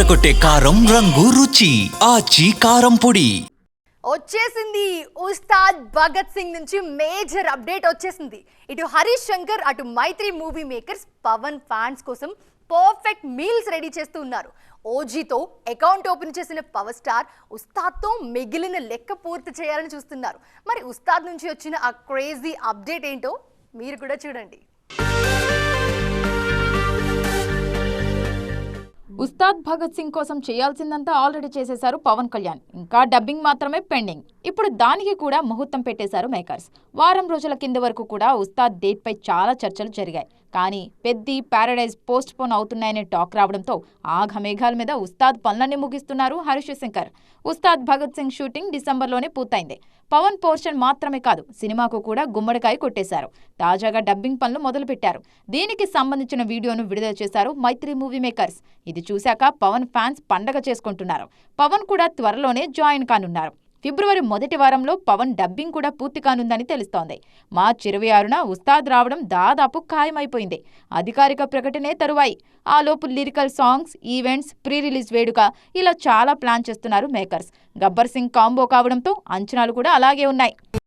అదరకొట్టే కారం రంగు రుచి ఆచి కారం పొడి వచ్చేసింది. ఉస్తాద్ భగత్ సింగ్ నుంచి మేజర్ అప్డేట్ వచ్చేసింది. ఇటు హరీష్ శంకర్ అటు మైత్రి మూవీ మేకర్స్ పవన్ ఫ్యాన్స్ కోసం పర్ఫెక్ట్ మీల్స్ రెడీ చేస్తూ ఉన్నారు. ఓజీతో అకౌంట్ ఓపెన్ చేసిన పవర్ స్టార్ ఉస్తాద్తో మిగిలిన లెక్క పూర్తి చేయాలని చూస్తున్నారు. మరి ఉస్తాద్ నుంచి వచ్చిన ఆ క్రేజీ అప్డేట్ ఏంటో మీరు కూడా చూడండి. ఉస్తాద్ భగత్ సింగ్ కోసం చేయాల్సిందంతా ఆల్రెడీ చేసేశారు పవన్ కళ్యాణ్. ఇంకా డబ్బింగ్ మాత్రమే పెండింగ్. ఇప్పుడు దానికి కూడా ముహూర్తం పెట్టేశారు మేకర్స్. వారం రోజుల కింద వరకు కూడా ఉస్తాద్ డేట్ పై చాలా చర్చలు జరిగాయి. కానీ పెద్ది ప్యారడైజ్ పోస్ట్ పోన్ అవుతున్నాయనే టాక్ రావడంతో ఆఘమేఘాల మీద ఉస్తాద్ పనులన్నీ ముగిస్తున్నారు హరీష్ శంకర్. ఉస్తాద్ భగత్ సింగ్ షూటింగ్ డిసెంబర్లోనే పూర్తయింది. పవన్ పోర్షన్ మాత్రమే కాదు, సినిమాకు కూడా గుమ్మడికాయ కొట్టేశారు. తాజాగా డబ్బింగ్ పనులు మొదలుపెట్టారు. దీనికి సంబంధించిన వీడియోను విడుదల చేశారు మైత్రి మూవీ మేకర్స్. ఇది చూశాక పవన్ ఫ్యాన్స్ పండగ చేసుకుంటున్నారు. పవన్ కూడా త్వరలోనే జాయిన్ కానున్నారు. ఫిబ్రవరి మొదటి వారంలో పవన్ డబ్బింగ్ కూడా పూర్తి కానుందని తెలుస్తోంది. మార్చి 26న ఉస్తాద్ రావడం దాదాపు ఖాయమైపోయింది. అధికారిక ప్రకటనే తరువాయి. ఆలోపు lyrical songs, events, pre release వేడుక ఇలా చాలా ప్లాన్ చేస్తున్నారు మేకర్స్. గబ్బర్ సింగ్ కాంబో కావడంతో అంచనాలు కూడా అలాగే ఉన్నాయి.